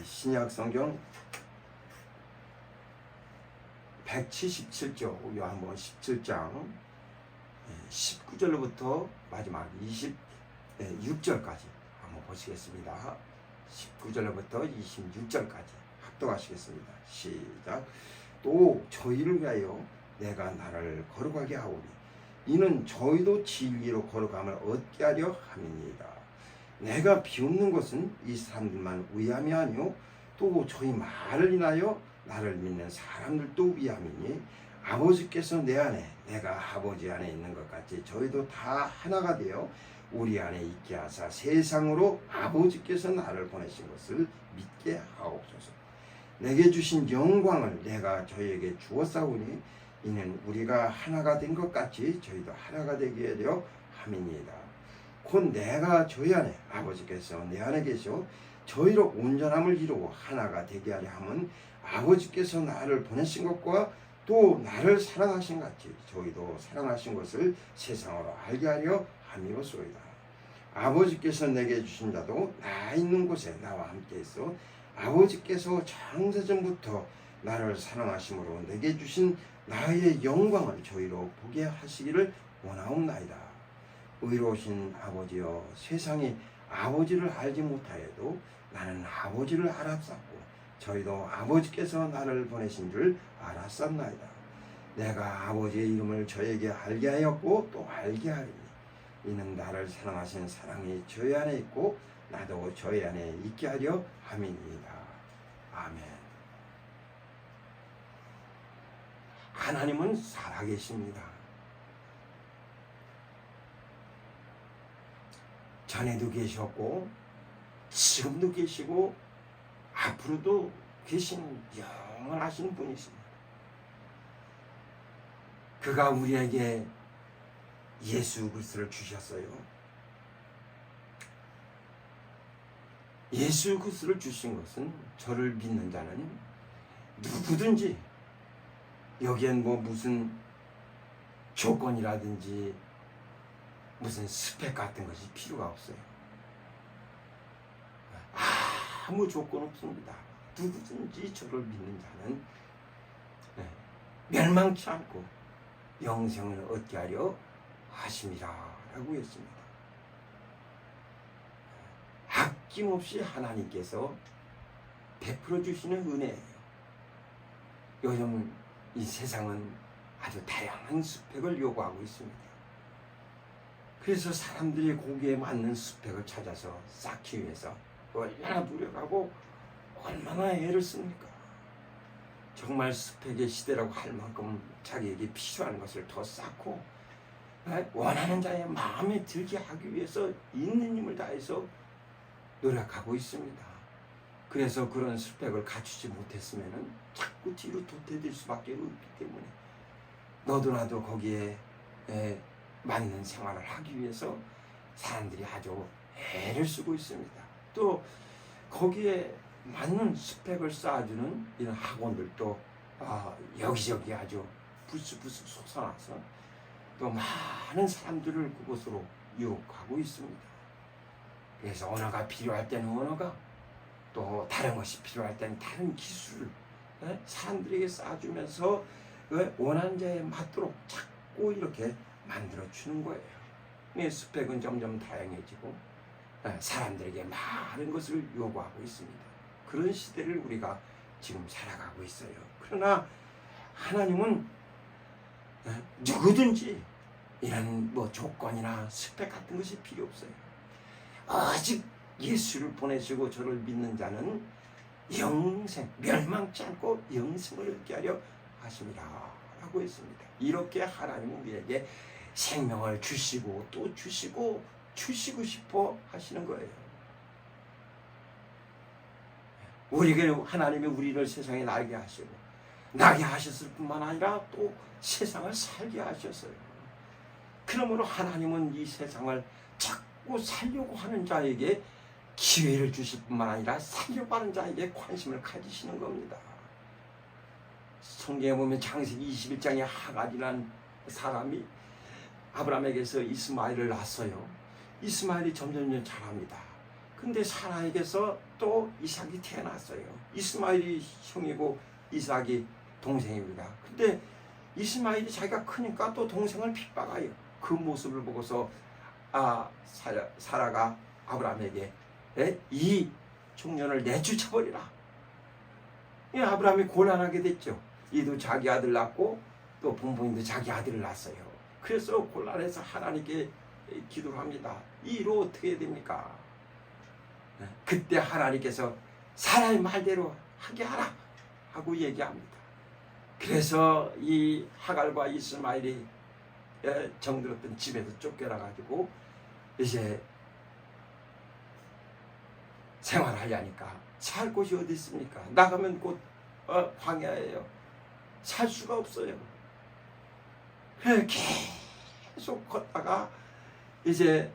신약 성경 177조 요한복음 17장 19절로부터 마지막 26절까지 한번 보시겠습니다. 19절로부터 26절까지 합독하시겠습니다. 시작. 또 저희를 위하여 내가 나를 거룩하게 하오니 이는 저희도 진리로 거룩함을 얻게 하려 함이니이다. 내가 비웃는 것은 이 사람들만 위함이 아니요 또 저희 말을 인하여 나를 믿는 사람들도 위함이니 아버지께서 내 안에 내가 아버지 안에 있는 것 같이 저희도 다 하나가 되어 우리 안에 있게 하사 세상으로 아버지께서 나를 보내신 것을 믿게 하옵소서. 내게 주신 영광을 내가 저희에게 주었사오니 이는 우리가 하나가 된 것 같이 저희도 하나가 되게 하려 함이니이다. 곧 내가 저희 안에 아버지께서 내 안에 계셔 저희로 온전함을 이루고 하나가 되게 하려 함은 아버지께서 나를 보내신 것과 또 나를 사랑하신 같이 저희도 사랑하신 것을 세상으로 알게 하려 함이었소이다. 아버지께서 내게 주신 자도 나 있는 곳에 나와 함께 있어 아버지께서 창세전부터 나를 사랑하심으로 내게 주신 나의 영광을 저희로 보게 하시기를 원하옵나이다. 의로우신 아버지여, 세상이 아버지를 알지 못하여도 나는 아버지를 알았었고 저희도 아버지께서 나를 보내신 줄 알았었나이다. 내가 아버지의 이름을 저에게 알게 하였고 또 알게 하리니 이는 나를 사랑하신 사랑이 저희 안에 있고 나도 저희 안에 있게 하려 함이니이다. 아멘. 하나님은 살아계십니다. 전에도 계셨고 지금도 계시고 앞으로도 계신 영원하신 분이십니다. 그가 우리에게 예수 그리스도를 주셨어요. 예수 그리스도를 주신 것은 저를 믿는 자는 누구든지 여기엔 뭐 무슨 조건이라든지 무슨 스펙 같은 것이 필요가 없어요. 아무 조건 없습니다. 누구든지 저를 믿는 자는 멸망치 않고 영생을 얻게 하려 하심이라 라고 했습니다. 아낌없이 하나님께서 베풀어 주시는 은혜예요. 요즘 이 세상은 아주 다양한 스펙을 요구하고 있습니다. 그래서 사람들이 거기에 맞는 스펙을 찾아서 쌓기 위해서 얼마나 노력하고 얼마나 애를 씁니까? 정말 스펙의 시대라고 할 만큼 자기에게 필요한 것을 더 쌓고 원하는 자의 마음에 들게 하기 위해서 있는 힘을 다해서 노력하고 있습니다. 그래서 그런 스펙을 갖추지 못했으면 자꾸 뒤로 도태될 수밖에 없기 때문에 너도 나도 거기에 맞는 생활을 하기 위해서 사람들이 아주 애를 쓰고 있습니다. 또 거기에 맞는 스펙을 쌓아주는 이런 학원들도 여기저기 아주 부스부스 솟아나서 또 많은 사람들을 그곳으로 유혹하고 있습니다. 그래서 언어가 필요할 때는 언어가, 또 다른 것이 필요할 때는 다른 기술을 사람들에게 쌓아주면서 원하는 자에 맞도록 자꾸 이렇게 만들어주는 거예요. 스펙은 점점 다양해지고 사람들에게 많은 것을 요구하고 있습니다. 그런 시대를 우리가 지금 살아가고 있어요. 그러나 하나님은 누구든지 이런 뭐 조건이나 스펙 같은 것이 필요 없어요. 오직 예수를 보내시고 저를 믿는 자는 영생, 멸망치 않고 영생을 얻게 하려 하심이라 라고 했습니다. 이렇게 하나님은 우리에게 생명을 주시고 또 주시고 싶어 하시는 거예요. 우리에게 하나님이 우리를 세상에 나게 하시고 나게 하셨을 뿐만 아니라 또 세상을 살게 하셨어요. 그러므로 하나님은 이 세상을 자꾸 살려고 하는 자에게 기회를 주실 뿐만 아니라 살려고 하는 자에게 관심을 가지시는 겁니다. 성경에 보면 창세기 21장에 하갈이라는 사람이 아브라함에게서 이스마엘을 낳았어요. 이스마엘이 점점 자랍니다. 근데 사라에게서 또 이삭이 태어났어요. 이스마엘이 형이고 이삭이 동생입니다. 근데 이스마엘이 자기가 크니까 또 동생을 핍박해요. 그 모습을 보고서 사라가 아브라함에게 이 청년을 내쫓아버리라. 아브라함이 곤란하게 됐죠. 이도 자기 아들 낳고 또 본보님도 자기 아들을 낳았어요. 그래서 곤란해서 하나님께 기도를 합니다. 이 일로 어떻게 해야 됩니까? 그때 하나님께서 사라의 말대로 하게 하라 하고 얘기합니다. 그래서 이 하갈과 이스마엘이 정들었던 집에서 쫓겨나가지고 이제 생활하려니까 살 곳이 어디 있습니까? 나가면 곧 광야예요. 살 수가 없어요. 그래 계속 걷다가 이제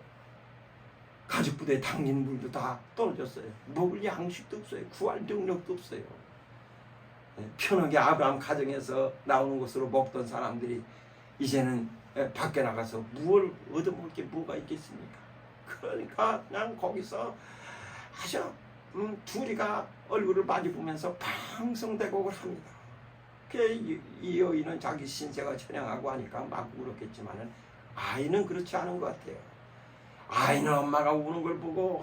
가죽부대에 담긴 물도 다 떨어졌어요. 먹을 양식도 없어요. 구할 능력도 없어요. 편하게 아브라함 가정에서 나오는 것으로 먹던 사람들이 이제는 밖에 나가서 무엇을 얻어먹을 게 뭐가 있겠습니까? 그러니까 그냥 거기서 아주 둘이가 얼굴을 많이 보면서 방송대곡을 합니다. 이 여인은 자기 신세가 처량하고 하니까 막 울었겠지만은 아이는 그렇지 않은 것 같아요. 아이는 엄마가 우는 걸 보고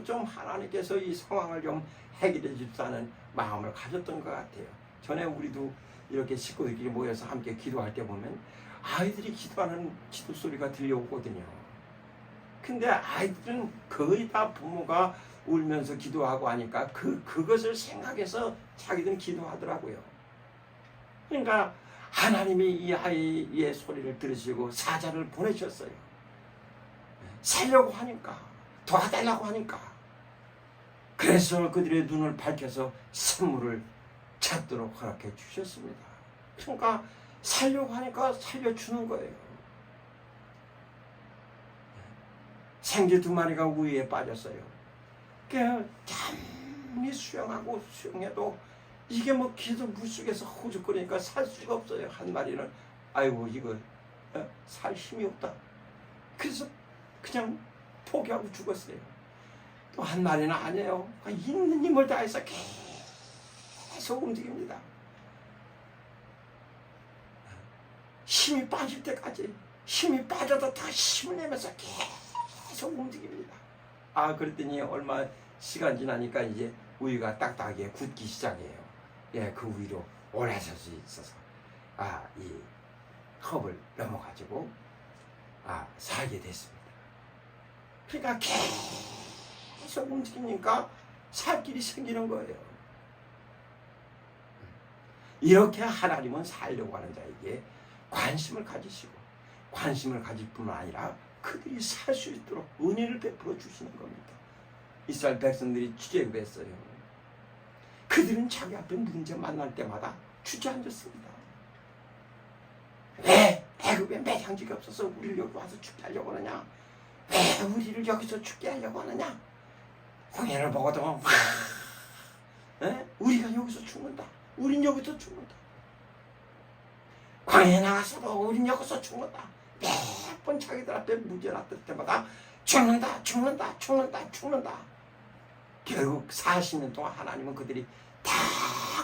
좀 하나님께서 이 상황을 좀 해결해 줍사는 마음을 가졌던 것 같아요. 전에 우리도 이렇게 식구들끼리 모여서 함께 기도할 때 보면 아이들이 기도하는 기도 소리가 들려오거든요. 근데 아이들은 거의 다 부모가 울면서 기도하고 하니까 그것을 생각해서 자기들은 기도하더라고요. 그러니까 하나님이 이 아이의 소리를 들으시고 사자를 보내셨어요. 살려고 하니까, 도와달라고 하니까. 그래서 그들의 눈을 밝혀서 생물을 찾도록 허락해 주셨습니다. 그러니까 살려고 하니까 살려주는 거예요. 생쥐 2마리가 우유에 빠졌어요. 잠이 수영하고 수영해도 이게 뭐 계속 물속에서 호죽거리니까 살 수가 없어요. 한 마리는 아이고 이거 살 힘이 없다. 그래서 그냥 포기하고 죽었어요. 또 한 마리는 아니에요. 있는 힘을 다해서 계속 움직입니다. 힘이 빠질 때까지, 힘이 빠져도 다 힘을 내면서 계속 움직입니다. 그랬더니 얼마 시간 지나니까 이제 우유가 딱딱하게 굳기 시작해요. 그 위로 오래 설 수 있어서 이 컵을 넘어가지고 살게 됐습니다. 그러니까 계속 움직이니까 살 길이 생기는 거예요. 이렇게 하나님은 살려고 하는 자에게 관심을 가지시고, 관심을 가질 뿐만 아니라 그들이 살 수 있도록 은혜를 베풀어 주시는 겁니다. 이스라엘 백성들이 주저했어요. 그들은 자기 앞에 문제 만날 때마다 주저앉았습니다. 왜 애굽에 매장지가 없어서 우리를 여기 와서 죽게 하려고 하느냐? 왜 우리를 여기서 죽게 하려고 하느냐? 홍해를 보고도 우리가 여기서 죽는다. 우린 여기서 죽는다. 광야에 나가서도 우린 여기서 죽는다. 매번 자기들 앞에 문제 났을 때마다 죽는다. 결국 40년 동안 하나님은 그들이 다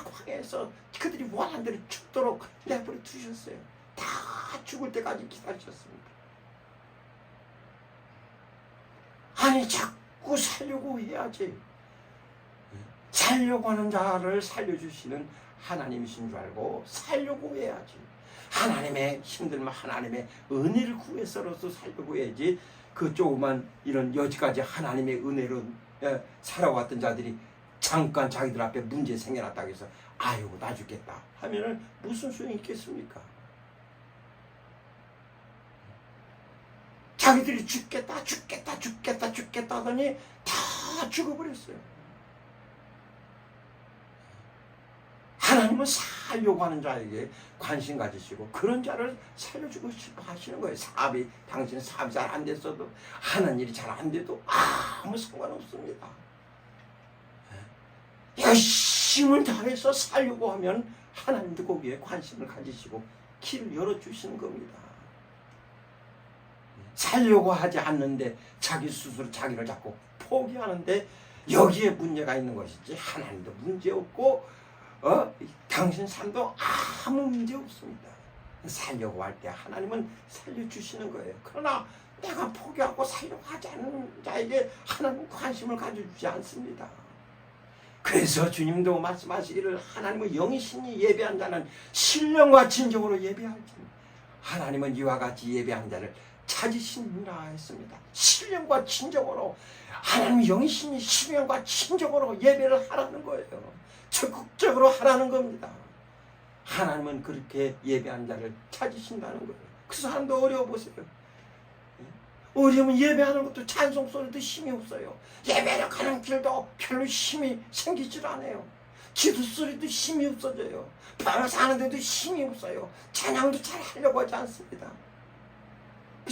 광야에서 그들이 원하는 대로 죽도록 내버려 두셨어요. 다 죽을 때까지 기다리셨습니다. 아니 자꾸 살려고 해야지. 살려고 하는 자를 살려주시는 하나님이신 줄 알고 살려고 해야지. 하나님의 힘들면 하나님의 은혜를 구해서라도 살려고 해야지. 그 조그만 이런 여지까지 하나님의 은혜로 살아왔던 자들이 잠깐 자기들 앞에 문제 생겨났다고 해서 아이고 나 죽겠다 하면은 무슨 소용이 있겠습니까? 자기들이 죽겠다 하더니 다 죽어버렸어요. 하나님은 살려고 하는 자에게 관심 가지시고 그런 자를 살려주고 싶어 하시는 거예요. 당신 사업이 잘 안 됐어도 하는 일이 잘 안 돼도 아무 상관없습니다. 열심을 다해서 살려고 하면 하나님도 거기에 관심을 가지시고 길을 열어주시는 겁니다. 살려고 하지 않는데 자기 스스로 자기를 자꾸 포기하는데 여기에 문제가 있는 것이지 하나님도 문제 없고 당신 삶도 아무 문제 없습니다. 살려고 할 때 하나님은 살려주시는 거예요. 그러나 내가 포기하고 살려고 하지 않는 자에게 하나님은 관심을 가져주지 않습니다. 그래서 주님도 말씀하시기를 하나님은 영이신이 예배한 자는 신령과 진정으로 예배할지 하나님은 이와 같이 예배한 자를 찾으시느라 했습니다. 신령과 진정으로 하나님 영이신이 신령과 진정으로 예배를 하라는 거예요. 적극적으로 하라는 겁니다. 하나님은 그렇게 예배한 자를 찾으신다는 거예요. 그 사람도 어려워 보세요. 어려우면 예배하는 것도 찬송 소리도 힘이 없어요. 예배를 가는 길도 별로 힘이 생기질 않아요. 기도 소리도 힘이 없어져요. 방사하는데도 힘이 없어요. 찬양도 잘 하려고 하지 않습니다.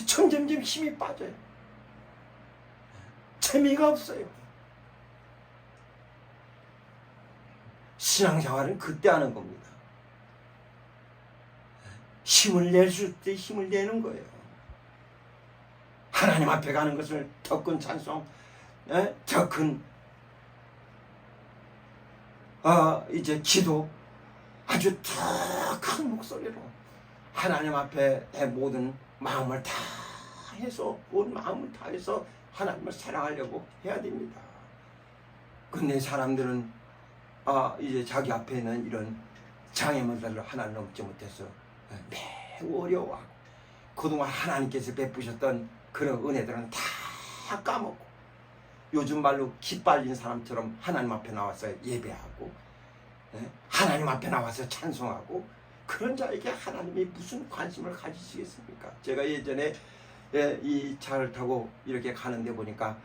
점점점 힘이 빠져요. 재미가 없어요. 신앙생활은 그때 하는 겁니다. 힘을 낼 수 있을 때 힘을 내는 거예요. 하나님 앞에 가는 것을 더 큰 찬송, 더 큰 이제 기도, 아주 더 큰 목소리로 하나님 앞에 내 모든 마음을 다 해서, 온 마음을 다해서 하나님을 사랑하려고 해야 됩니다. 근데 사람들은 이제 자기 앞에 있는 이런 장애물들을 하나를 넘지 못해서 매우 어려워하고 그동안 하나님께서 베푸셨던 그런 은혜들은 다 까먹고 요즘 말로 기빨린 사람처럼 하나님 앞에 나와서 예배하고 하나님 앞에 나와서 찬송하고 그런 자에게 하나님이 무슨 관심을 가지시겠습니까? 제가 예전에 이 차를 타고 이렇게 가는데 보니까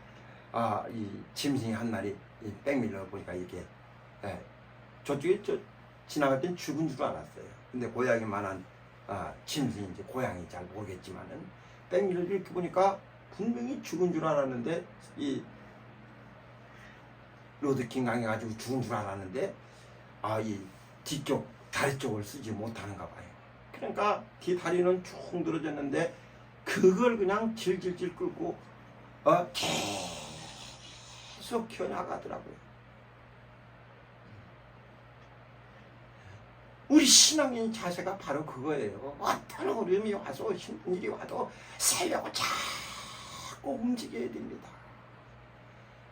이 짐승이 한 마리 백밀러 보니까 이렇게 저쪽에 지나갈 땐 죽은 줄 알았어요. 근데 고양이만한 짐승인지 고양이 잘 모르겠지만은 백밀러 이렇게 보니까 분명히 죽은 줄 알았는데 이 로드킹 강해가지고 죽은 줄 알았는데 이 뒤쪽 다리 쪽을 쓰지 못하는가 봐요. 그러니까 뒤 다리는 쭉 늘어졌는데 그걸 그냥 질질질 끌고 계속 키워나가더라고요. 우리 신앙인 자세가 바로 그거예요. 어떤 어려움이 와서 힘든 일이 와도 살려고 자꾸 움직여야 됩니다.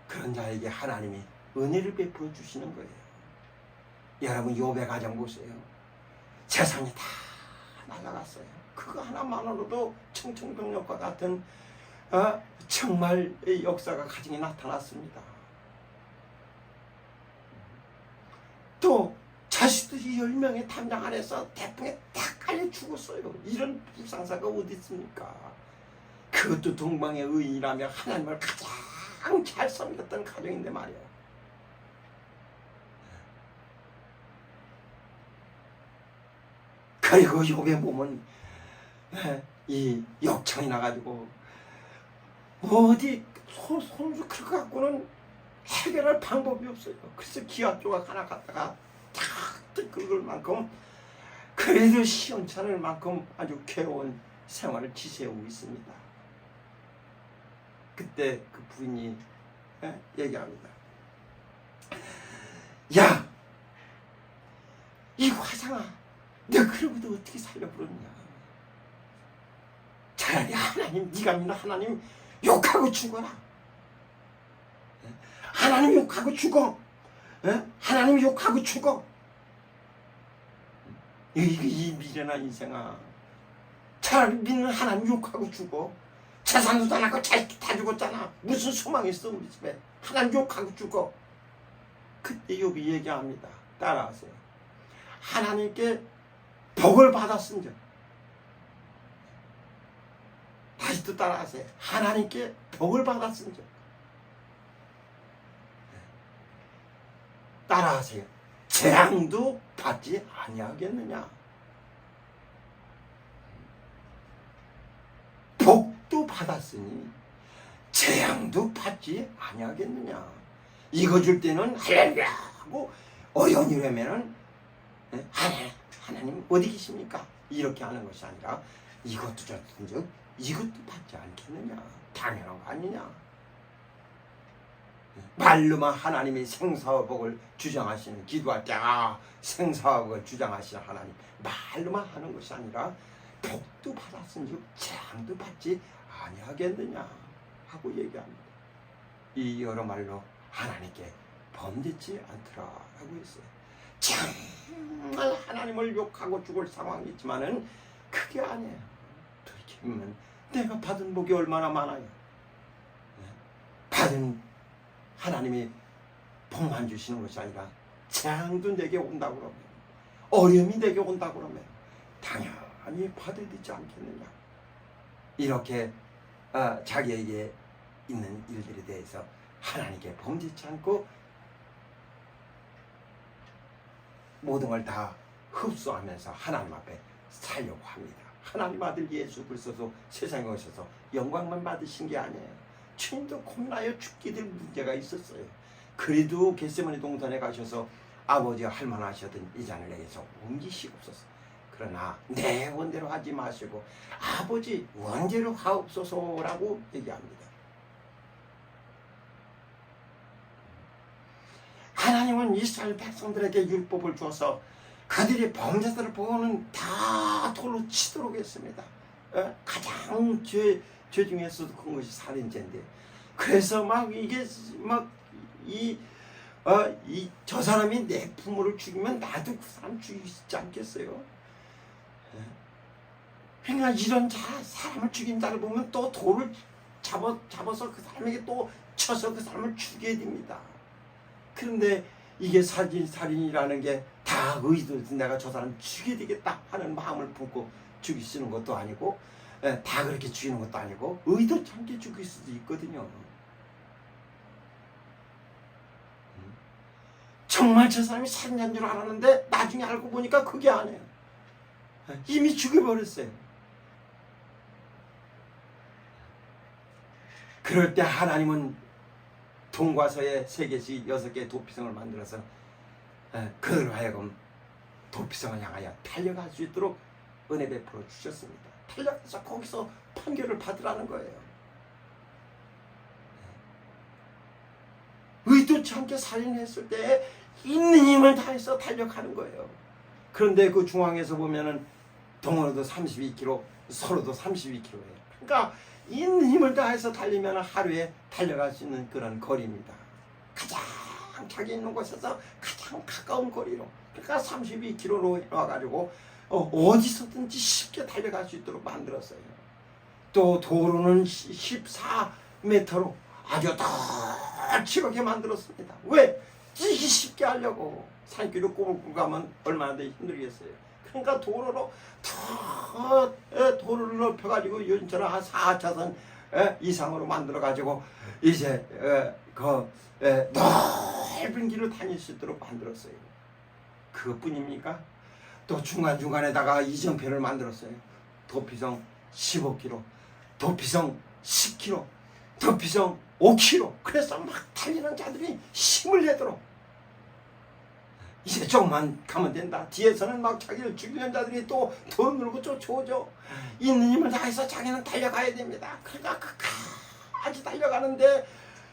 그런 자에게 하나님이 은혜를 베풀어 주시는 거예요. 여러분 욥의 가정 보세요. 재산이 다 날아갔어요. 그거 하나만으로도 청천벽력과 같은 정말 역사가 가정에 나타났습니다. 또 자식들이 10명의 담장 안에서 태풍에 딱 깔려 죽었어요. 이런 불상사가 어디 있습니까? 그것도 동방의 의인이라며 하나님을 가장 잘 섬겼던 가정인데 말이에요. 그리고 욥의 몸은 이 역청이 나가지고 어디 손수 그거 갖고는 해결할 방법이 없어요. 그래서 기아 조각 하나 갖다가 탁 긁을 만큼 그래도 시원찮을 만큼 아주 괴로운 생활을 지새우고 있습니다. 그때 그 부인이 얘기합니다. 야, 이 화상아, 너 그러고도 어떻게 살려버렸냐? 차라리 하나님, 네가 믿는 하나님 욕하고 죽어라. 하나님 욕하고 죽어. 하나님 욕하고 죽어. 이 미련한 인생아, 차라리 믿는 하나님 욕하고 죽어. 재산도 다 낳고 자식도 다 죽었잖아. 무슨 소망이 있어 우리 집에. 하나님 욕하고 죽어. 그때 욥이 얘기합니다. 따라하세요. 하나님께 복을 받았은즉, 다시 또 따라하세요. 하나님께 복을 받았은즉, 따라하세요. 재앙도 받지 아니하겠느냐. 복도 받았으니 재앙도 받지 아니하겠느냐. 이거 줄 때는 할렐루야 하고 어려운 일이면은 하나님 어디 계십니까? 이렇게 하는 것이 아니라 이것도 줬은즉 이것도 받지 않겠느냐. 당연한 거 아니냐. 말로만 하나님이 생사와 복을 주장하시는, 기도할 때 생사와 복을 주장하시는 하나님, 말로만 하는 것이 아니라 복도 받았은즉 재앙도 받지 아니하겠느냐 하고 얘기합니다. 이 여러 말로 하나님께 범죄치 않더라 하고 있어요. 정말 하나님을 욕하고 죽을 상황이 있지만은 그게 아니에요. 돌이키면 내가 받은 복이 얼마나 많아요. 받은 하나님이 복만 주시는 것이 아니라 재앙도 내게 온다고 그러면, 어려움이 내게 온다고 그러면 당연히 받아야 되지 않겠느냐. 이렇게 자기에게 있는 일들에 대해서 하나님께 범죄치 않고 모든 걸 다 흡수하면서 하나님 앞에 살려고 합니다. 하나님 아들 예수 그리스도 세상에 오셔서 영광만 받으신 게 아니에요. 주님도 겁나요. 죽게 될 문제가 있었어요. 그래도 겟세마네 동산에 가셔서 아버지가 할만하셨던 이 잔을 내게서 옮기시옵소서. 그러나 내 원대로 하지 마시고 아버지 원대로 하옵소서라고 얘기합니다. 하나님은 이스라엘 백성들에게 율법을 주어서 그들이 범죄들을 보고는 다 돌로 치도록 했습니다. 가장 죄 중에서도 큰 것이 살인죄인데, 그래서 막 이게 막 저 사람이 내 부모를 죽이면 나도 그 사람 죽이지 않겠어요? 그러니까 이런 사람을 죽인 자를 보면 또 돌을 잡아서 그 사람에게 또 쳐서 그 사람을 죽여야 됩니다. 그런데 이게 살인이라는 게 다 의도해서 내가 저 사람 죽여야 되겠다 하는 마음을 품고 죽이시는 것도 아니고, 다 그렇게 죽이는 것도 아니고 의도치 않게 죽일 수도 있거든요. 정말 저 사람이 살인한 줄 알았는데 나중에 알고 보니까 그게 아니에요. 이미 죽여버렸어요. 그럴 때 하나님은 동과서에 3개씩 6개의 도피성을 만들어서 그들로 하여금 도피성을 향하여 달려갈 수 있도록 은혜 베풀어 주셨습니다. 달려가서 거기서 판결을 받으라는 거예요. 의도치 않게 살인했을 때 있는 힘을 다해서 달려가는 거예요. 그런데 그 중앙에서 보면은 동으로도 32km, 서로도 32km예요. 그러니까 있는 힘을 다해서 달리면 하루에 달려갈 수 있는 그런 거리입니다. 가장 자기 있는 곳에서 가장 가까운 거리로, 그러니까 32km로 와가지고 어디서든지 쉽게 달려갈 수 있도록 만들었어요. 또 도로는 14m로 아주 더 지렇게 만들었습니다. 왜? 뛰기 쉽게 하려고. 산길로 꼬불꼬불 가면 얼마나 더 힘들겠어요. 그러니까 도로로 더 도로를 넓혀가지고 요즘처럼 한 4차선 이상으로 만들어가지고 이제 넓은 길을 다닐 수 있도록 만들었어요. 그것뿐입니까? 또 중간중간에다가 이정표를 만들었어요. 도피성 15km, 도피성 10km, 도피성 5km. 그래서 막 달리는 자들이 힘을 내도록, 이제 조금만 가면 된다. 뒤에서는 막 자기를 죽이는 자들이 또 돈 물고 쫓아오죠. 있는 힘을 다해서 자기는 달려가야 됩니다. 그러니까 끝까지 달려가는데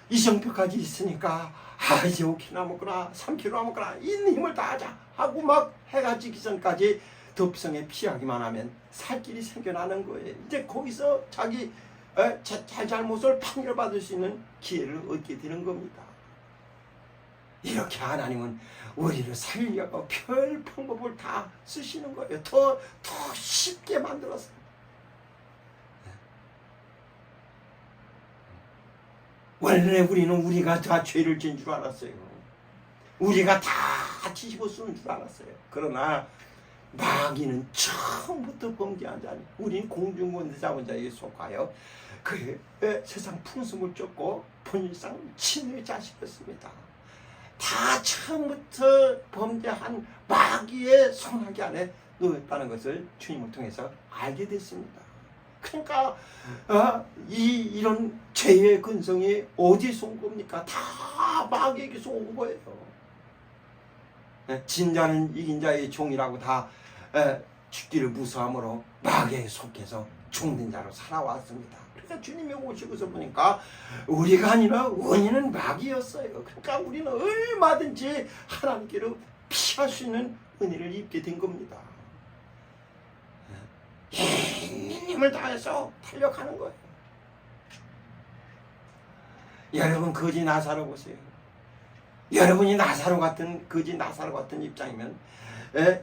이정표까지 있으니까 이제 5km 남았구나, 3km 남았구나, 있는 힘을 다하자 하고 막 해가 지기 전까지 도피성에 피하기만 하면 살 길이 생겨나는 거예요. 이제 거기서 자기 잘못을 판결받을 수 있는 기회를 얻게 되는 겁니다. 이렇게 하나님은 우리를 살려고 별 방법을 다 쓰시는 거예요. 더 쉽게 만들어서. 원래 우리가 다 죄를 지은 줄 알았어요. 우리가 다 뒤집어 쓰는 줄 알았어요. 그러나 마귀는 처음부터 범죄한 자니, 우린 공중권세 잡은 자에게 속하여 그 세상 풍습을 쫓고 본일상 친의 자식이었습니다. 다 처음부터 범죄한 마귀의 손아귀 안에 놓였다는 것을 주님을 통해서 알게 됐습니다. 그러니까 이런 죄의 근성이 어디서 온 겁니까? 다 마귀에게서 온 거예요. 진자는 이긴 자의 종이라고 다 죽기를 무서함으로 마귀에 속해서 종된 자로 살아왔습니다. 그러니까 주님이 오시고서 보니까 우리가 아니라 원인은 마귀였어요. 그러니까 우리는 얼마든지 하나님께로 피할 수 있는 은혜를 입게 된 겁니다. 힘을 다해서 달려가는 거예요. 여러분 거지 나사로 보세요. 여러분이 나사로 같은 거지 나사로 같은 입장이면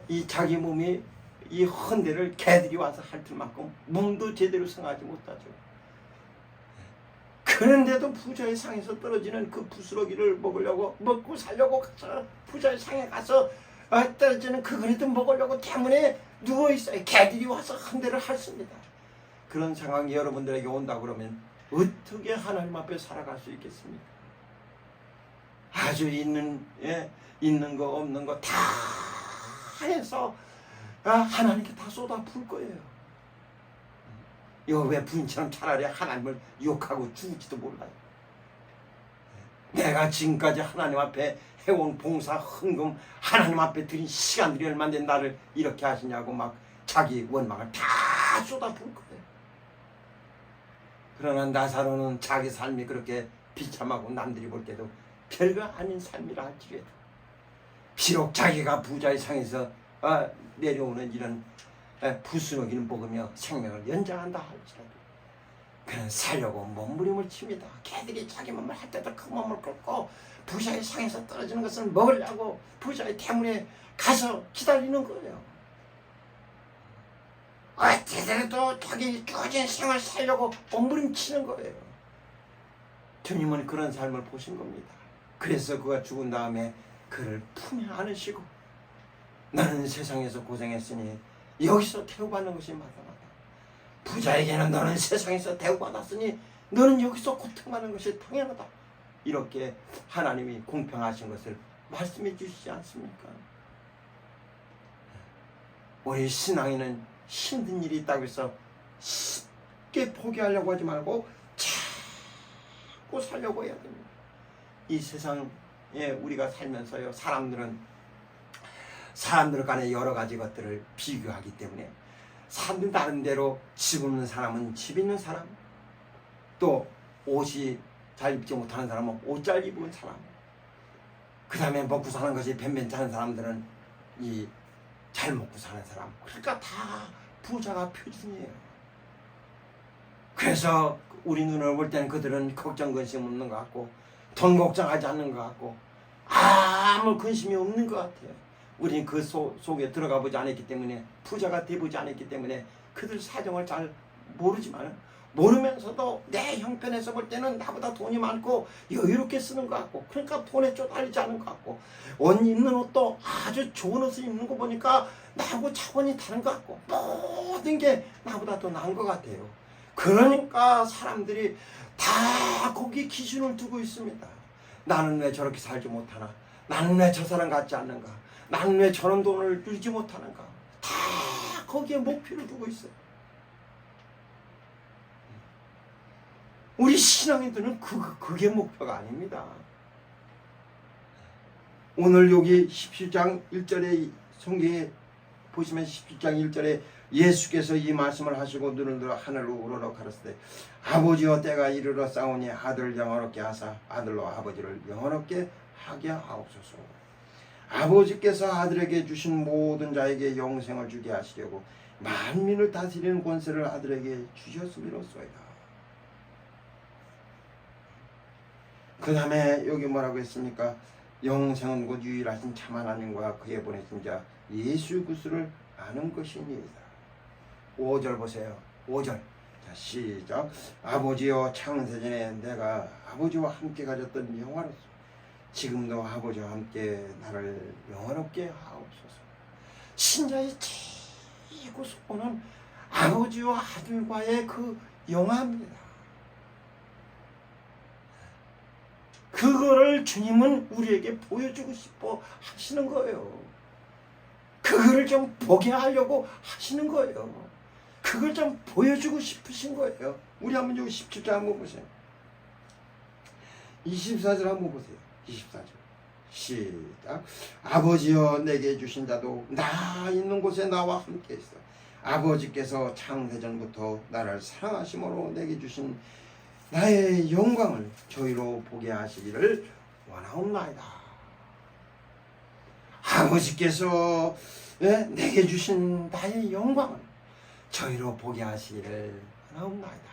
이 자기 몸이 이 헌대를 개들이 와서 핥을 만큼 몸도 제대로 성하지 못하죠. 그런데도 부자의 상에서 떨어지는 그 부스러기를 먹고 살려고 가서 부자의 상에 가서 떨어지는 그거라도 먹으려고 때문에 누워있어요. 개들이 와서 헌대를 핥습니다. 그런 상황이 여러분들에게 온다 그러면 어떻게 하나님 앞에 살아갈 수 있겠습니까? 아주 있는 거 없는 거 다 해서 하나님께 다 쏟아 부을 거예요. 왜 부인처럼 차라리 하나님을 욕하고 죽을지도 몰라요. 내가 지금까지 하나님 앞에 해온 봉사 헌금 하나님 앞에 드린 시간들이 얼마인데 나를 이렇게 하시냐고 막 자기 원망을 다 쏟아 부을 거예요. 그러나 나사로는 자기 삶이 그렇게 비참하고 남들이 볼 때도 별거 아닌 삶이라 할지라도 비록 자기가 부자의 상에서 내려오는 이런 부스러기를 먹으며 생명을 연장한다 할지라도 그는 살려고 몸부림을 칩니다. 개들이 자기 몸을 할 때도 그 몸을 긁고 부자의 상에서 떨어지는 것을 먹으려고 부자의 태문에 가서 기다리는 거예요. 어떻게든 자기 주어진 생을 살려고 몸부림치는 거예요. 주님은 그런 삶을 보신 겁니다. 그래서 그가 죽은 다음에 그를 품에 안으시고 너는 세상에서 고생했으니 여기서 대우받는 것이 마땅하다. 부자에게는 너는 세상에서 대우받았으니 너는 여기서 고통받는 것이 당연하다. 이렇게 하나님이 공평하신 것을 말씀해 주시지 않습니까? 우리 신앙에는 힘든 일이 있다고 해서 쉽게 포기하려고 하지 말고 자꾸 살려고 해야 됩니다. 이 세상에 우리가 살면서요, 사람들 간에 여러 가지 것들을 비교하기 때문에 사람들 나름대로 집 없는 사람은 집 있는 사람, 또 옷이 잘 입지 못하는 사람은 옷 잘 입은 사람, 그 다음에 먹고 사는 것이 변변찮은 사람들은 이 잘 먹고 사는 사람. 그러니까 다 부자가 표준이에요. 그래서 우리 눈을 볼 때는 그들은 걱정 근심 없는 것 같고 돈 걱정하지 않는 것 같고 아무 근심이 없는 것 같아요. 우리는 그 속에 들어가 보지 않았기 때문에, 부자가 되보지 않았기 때문에 그들 사정을 잘 모르면서도 내 형편에서 볼 때는 나보다 돈이 많고 여유롭게 쓰는 것 같고, 그러니까 돈에 쫓아리지 않은 것 같고, 옷 입는 옷도 아주 좋은 옷을 입는 거 보니까 나하고 차원이 다른 것 같고, 모든 게 나보다 더 나은 것 같아요. 그러니까 사람들이 다 거기에 기준을 두고 있습니다. 나는 왜 저렇게 살지 못하나? 나는 왜 저 사람 같지 않는가? 나는 왜 저런 돈을 누리지 못하는가? 다 거기에 목표를 두고 있어요. 우리 신앙인들은 그게 목표가 아닙니다. 오늘 여기 17장 1절에 성경에 보시면 17장 1절에 예수께서 이 말씀을 하시고 눈을 들어 하늘로 우러러 가르치되 아버지여 때가 이르러 싸우니 아들을 영원롭게 하사 아들로 아버지를 영원롭게 하게 하옵소서. 아버지께서 아들에게 주신 모든 자에게 영생을 주게 하시려고 만민을 다스리는 권세를 아들에게 주셨음이로소이다. 그 다음에 여기 뭐라고 했습니까? 영생은 곧 유일하신 참 하나님과 그의 보내신 자 예수 그리스도를 아는 것이니이다. 5절 보세요. 5절. 자, 시작. 아버지여 창세전에 내가 아버지와 함께 가졌던 영화로서 지금도 아버지와 함께 나를 영원롭게 하옵소서. 신자의 최고 소원은 아버지와 아들과의 그 영화입니다. 그거를 주님은 우리에게 보여주고 싶어 하시는 거예요. 그거를 좀 보게 하려고 하시는 거예요. 그걸 좀 보여주고 싶으신 거예요. 우리 한번 여기 17절 한번 보세요. 24절 한번 보세요. 24절 시작. 아버지여 내게 주신 자도 나 있는 곳에 나와 함께 있어 아버지께서 창세전부터 나를 사랑하심으로 내게 주신 나의 영광을 저희로 보게 하시기를 원하옵나이다. 아버지께서 내게 주신 나의 영광을 저희로 보게 하시기를 원하옵나이다.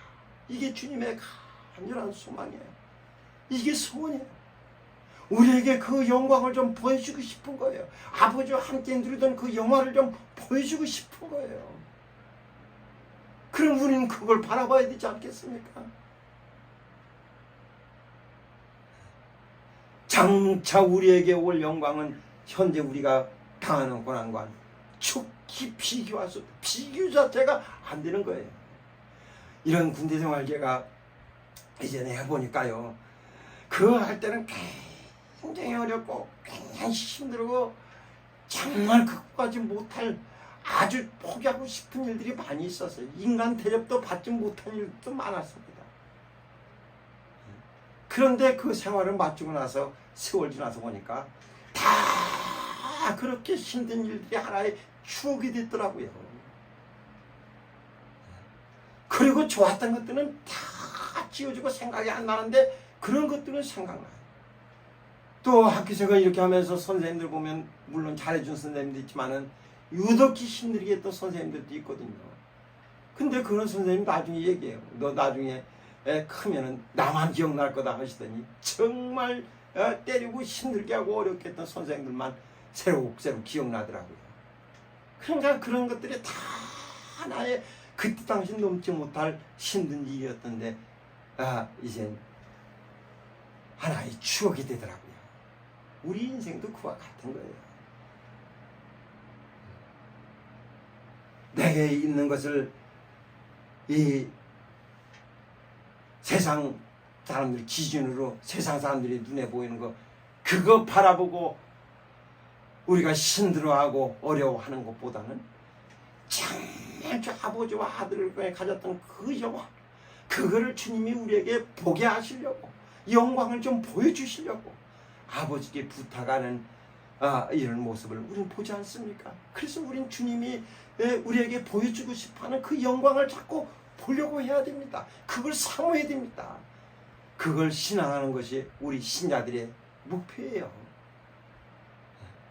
이게 주님의 간절한 소망이에요. 이게 소원이에요. 우리에게 그 영광을 좀 보여주고 싶은 거예요. 아버지와 함께 누리던 그 영화를 좀 보여주고 싶은 거예요. 그럼 우리는 그걸 바라봐야 되지 않겠습니까? 장차 우리에게 올 영광은 현재 우리가 당하는 고난과 축히 비교 자체가 안 되는 거예요. 이런 군대 생활 제가 이전에 해보니까요, 그거 할 때는 굉장히 어렵고 굉장히 힘들고 정말 그것까지 못할, 아주 포기하고 싶은 일들이 많이 있었어요. 인간 대접도 받지 못한 일도 많았습니다. 그런데 그 생활을 마치고 나서 세월 지나서 보니까 다 그렇게 힘든 일들이 하나의 추억이 됐더라고요. 그리고 좋았던 것들은 다 지워지고 생각이 안 나는데 그런 것들은 생각나요. 또 학교생활 이렇게 하면서 선생님들 보면 물론 잘해준 선생님도 있지만은 유독히 힘들게 했던 선생님들도 있거든요. 근데 그런 선생님 나중에 얘기해요. 너 나중에 크면은 나만 기억날 거다 하시더니 정말 때리고 힘들게 하고 어렵게 했던 선생님들만 새록새록 기억나더라고요. 그러니까 그런 것들이 다 하나의 그때 당시 넘지 못할 힘든 일이었던데 이젠 하나의 추억이 되더라고요. 우리 인생도 그와 같은 거예요. 내게 있는 것을 이 세상 사람들 기준으로 세상 사람들이 눈에 보이는 거 그거 바라보고 우리가 힘들어하고 어려워하는 것보다는 정말 저 아버지와 아들을 가졌던 그 영광, 그거를 주님이 우리에게 보게 하시려고, 영광을 좀 보여주시려고 아버지께 부탁하는 이런 모습을 우리는 보지 않습니까? 그래서 우리는 주님이 우리에게 보여주고 싶어하는 그 영광을 자꾸 보려고 해야 됩니다. 그걸 사모해야 됩니다. 그걸 신앙하는 것이 우리 신자들의 목표예요.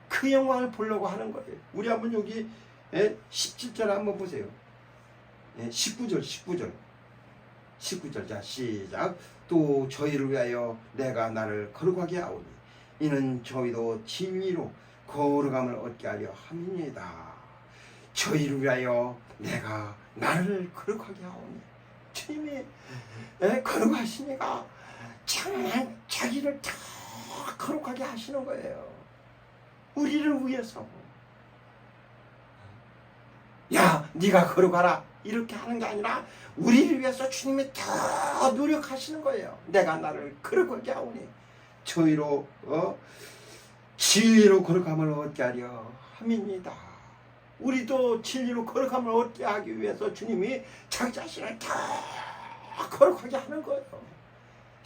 그 영광을 보려고 하는 거예요. 우리 한번 여기 17절 한번 보세요. 19절 자 시작. 또 저희를 위하여 내가 나를 거룩하게 하오니 이는 저희도 진리로 거룩함을 얻게 하려 함이니이다. 저희를 위하여 내가 나를 거룩하게 하오니, 주님이 거룩하시니까 정말 자기를 다 거룩하게 하시는 거예요. 우리를 위해서. 야, 네가 거룩하라 이렇게 하는 게 아니라 우리를 위해서 주님이 더 노력하시는 거예요. 내가 나를 거룩하게 하오니 저희로 진리로 거룩함을 얻게 하려 함입니다. 우리도 진리로 거룩함을 얻게 하기 위해서 주님이 자기 자신을 다 거룩하게 하는 거예요.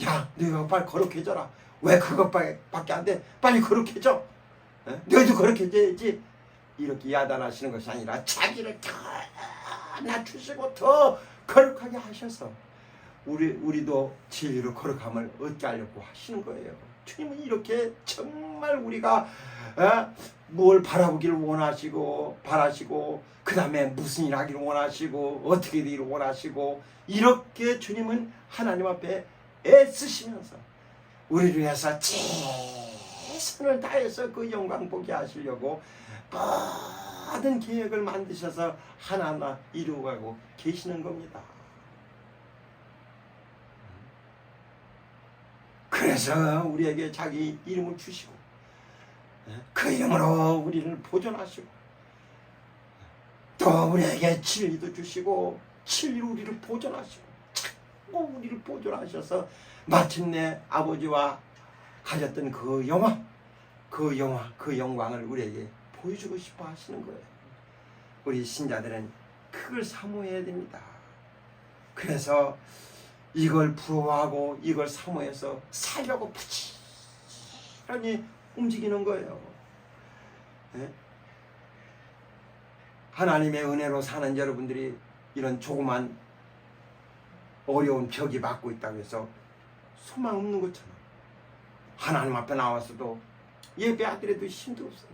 야, 너희가 빨리 거룩해져라. 왜 그것밖에 안 돼? 빨리 거룩해져. 너희도 거룩해져야지. 이렇게 야단하시는 것이 아니라 자기를 더 낮추시고 더 거룩하게 하셔서 우리도 진리로 거룩함을 얻게 하려고 하시는 거예요. 주님은 이렇게 정말 우리가 뭘 바라보기를 바라시고 그 다음에 무슨 일 하기를 원하시고 어떻게 되기를 원하시고 이렇게 주님은 하나님 앞에 애쓰시면서 우리를 위해서 최선을 다해서 그 영광 보게 하시려고 모든 계획을 만드셔서 하나하나 이루어가고 계시는 겁니다. 그래서 우리에게 자기 이름을 주시고 그 이름으로 우리를 보존하시고 또 우리에게 진리도 주시고 진리로 우리를 보존하시고 자꾸 우리를 보존하셔서 마침내 아버지와 가졌던 그 영광을 우리에게 보여주고 싶어 하시는 거예요. 우리 신자들은 그걸 사모해야 됩니다. 그래서 이걸 부러워하고 이걸 사모해서 살려고 부지런히 움직이는 거예요. 하나님의 은혜로 사는 여러분들이 이런 조그만 어려운 벽이 막고 있다고 해서 소망 없는 것처럼 하나님 앞에 나와서도 예배하더라도 힘도 없어요.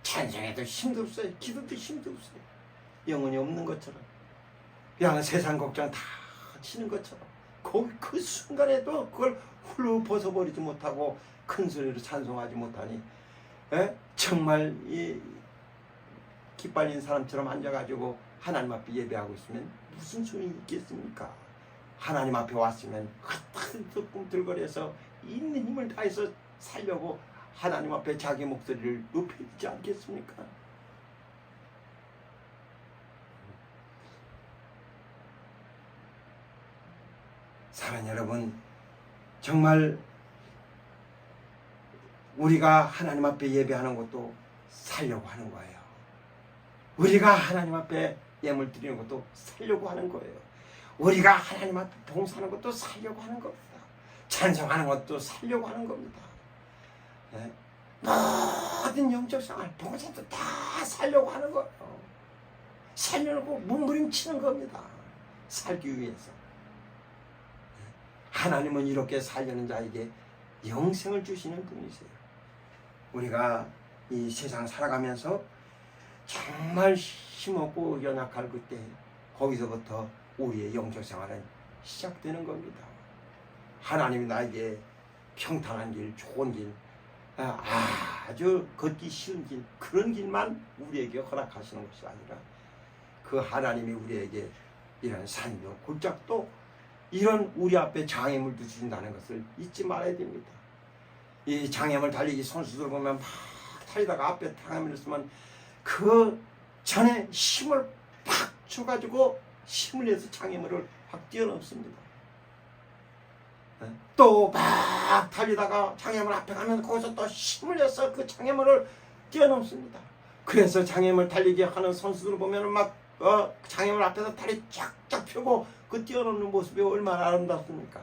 찬송해도 힘도 없어요. 기도도 힘도 없어요. 영혼이 없는 것처럼 그냥 세상 걱정 다 치는 것처럼 그 순간에도 그걸 훌루 벗어버리지 못하고 큰 소리로 찬송하지 못하니 정말 이 기빨린 사람처럼 앉아가지고 하나님 앞에 예배하고 있으면 무슨 소용이 있겠습니까? 하나님 앞에 왔으면 흩어져 꿈틀거려서 있는 힘을 다해서 살려고 하나님 앞에 자기 목소리를 높여야 되지 않겠습니까? 사랑하는 여러분, 정말 우리가 하나님 앞에 예배하는 것도 살려고 하는 거예요. 우리가 하나님 앞에 예물 드리는 것도 살려고 하는 거예요. 우리가 하나님 앞에 봉사하는 것도 살려고 하는 겁니다. 찬송하는 것도 살려고 하는 겁니다. 네? 모든 영적 생활, 봉사도 다 살려고 하는 거예요. 살려고 몸부림치는 겁니다. 살기 위해서. 하나님은 이렇게 살려는 자에게 영생을 주시는 분이세요. 우리가 이 세상 살아가면서 정말 힘없고 연약할 그때 거기서부터 우리의 영적 생활은 시작되는 겁니다. 하나님이 나에게 평탄한 길, 좋은 길, 아주 걷기 쉬운 길, 그런 길만 우리에게 허락하시는 것이 아니라 그 하나님이 우리에게 이런 산도 골짜기도 이런 우리 앞에 장애물도 주신다는 것을 잊지 말아야 됩니다. 이 장애물 달리기 선수들 보면 막 달리다가 앞에 장애물을 쓰면 그 전에 힘을 팍 줘가지고 힘을 내서 장애물을 확 뛰어넘습니다. 또 막 달리다가 장애물 앞에 가면 거기서 또 힘을 내서 그 장애물을 뛰어넘습니다. 그래서 장애물 달리기 하는 선수들을 보면 막 장애물 앞에서 다리 쫙쫙 펴고 그 뛰어넘는 모습이 얼마나 아름답습니까?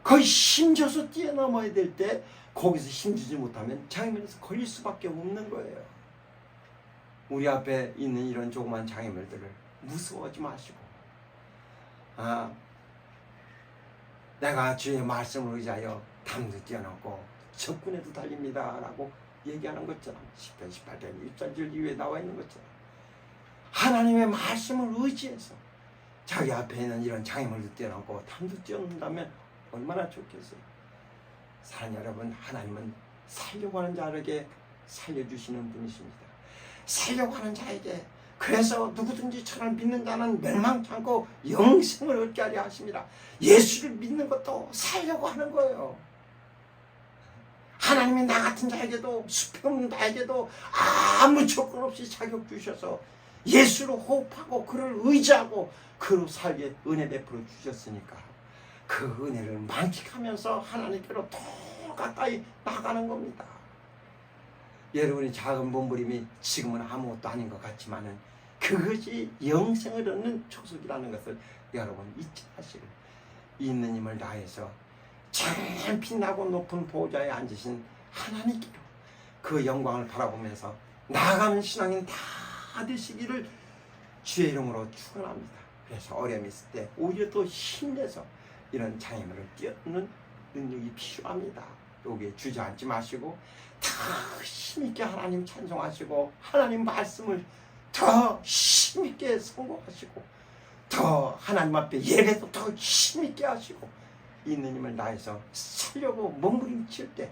거의 힘줘서 뛰어넘어야 될 때 거기서 힘주지 못하면 장애물에서 걸릴 수밖에 없는 거예요. 우리 앞에 있는 이런 조그만 장애물들을 무서워하지 마시고 내가 주의 말씀을 의지하여 담도 뛰어넘고 적군에도 달립니다 라고 얘기하는 것처럼 10편 18편 1절 이후에 나와 있는 것처럼 하나님의 말씀을 의지해서 자기 앞에 있는 이런 장애물도 뛰어넘고 담도 뛰어넘는다면 얼마나 좋겠어요. 사랑하는 여러분, 하나님은 살려고 하는 자에게 살려주시는 분이십니다. 살려고 하는 자에게, 그래서 누구든지 저를 믿는 자는 멸망치 않고 영생을 얻게 하려 하십니다. 예수를 믿는 것도 살려고 하는 거예요. 하나님이 나 같은 자에게도, 수평 없는 자에게도 아무 조건 없이 자격 주셔서 예수로 호흡하고 그를 의지하고 그로 살게 은혜 베풀어 주셨으니까 그 은혜를 만끽하면서 하나님께로 더 가까이 나가는 겁니다. 여러분이 작은 몸부림이 지금은 아무것도 아닌 것 같지만은 그것이 영생을 얻는 초석이라는 것을 여러분 잊지 마시고 있는 힘을 다해서 참 빛나고 높은 보좌에 앉으신 하나님께로 그 영광을 바라보면서 나아가는 신앙인 다 되시기를 주의 이름으로 축원합니다. 그래서 어려움이 있을 때 오히려 더 힘내서 이런 장애물을 뛰어넘는 능력이 필요합니다. 여기에 주저앉지 마시고 더 힘있게 하나님 찬송하시고 하나님 말씀을 더 힘있게 선고하시고 더 하나님 앞에 예배도 더 힘있게 하시고 있는 힘을 다해서 살려고 몸부림칠 때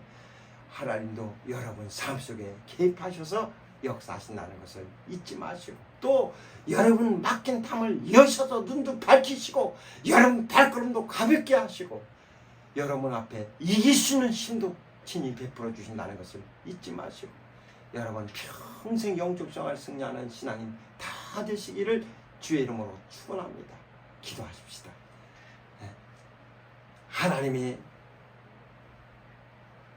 하나님도 여러분 삶 속에 개입하셔서 역사하신다는 것을 잊지 마시고 또 여러분 맡긴 탐을 여셔서 눈도 밝히시고 여러분 발걸음도 가볍게 하시고 여러분 앞에 이길 수 있는 힘도 친히 베풀어 주신다는 것을 잊지 마시고 여러분 평생 영적 생활 승리하는 신앙인 다 되시기를 주의 이름으로 축원합니다. 기도하십시다. 하나님이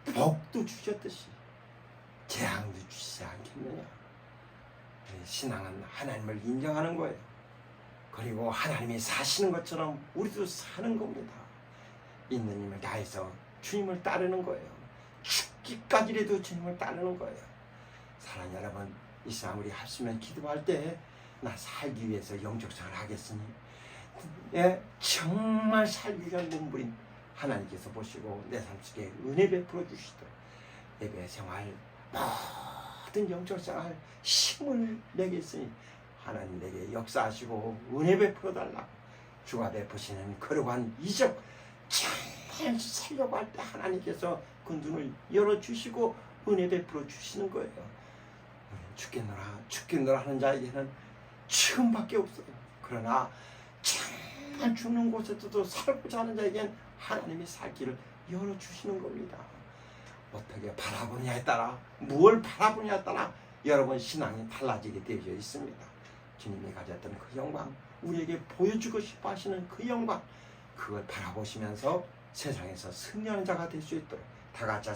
복도 주셨듯이 재앙도 주시지 않겠느냐. 신앙은 하나님을 인정하는 거예요. 그리고 하나님이 사시는 것처럼 우리도 사는 겁니다. 있는 힘을 다해서 주님을 따르는 거예요. 죽기까지라도 주님을 따르는 거예요. 사랑하는 여러분, 이 시간 우리 합심해 기도할 때 나 살기 위해서 영적 생활을 하겠으니 예, 정말 살기 위한 몸부림 하나님께서 보시고 내 삶 속에 은혜 베풀어 주시도록 예배 생활 모든 영적 생활 힘을 내겠으니 하나님 내게 역사하시고 은혜 베풀어 달라고 주가 베푸시는 거룩한 이적 잘 살려고 할 때 하나님께서 그 눈을 열어주시고 은혜 베풀어 주시는 거예요. 죽겠노라 하는 자에게는 지금밖에 없어요. 그러나 정말 죽는 곳에서도 살고자 하는 자에게는 하나님이 살 길을 열어주시는 겁니다. 어떻게 바라보느냐에 따라, 무엇을 바라보느냐에 따라 여러분 신앙이 달라지게 되어 있습니다. 주님이 가졌던 그 영광, 우리에게 보여주고 싶어 하시는 그 영광, 그걸 바라보시면서 세상에서 승리하는 자가 될 수 있도록 다 같이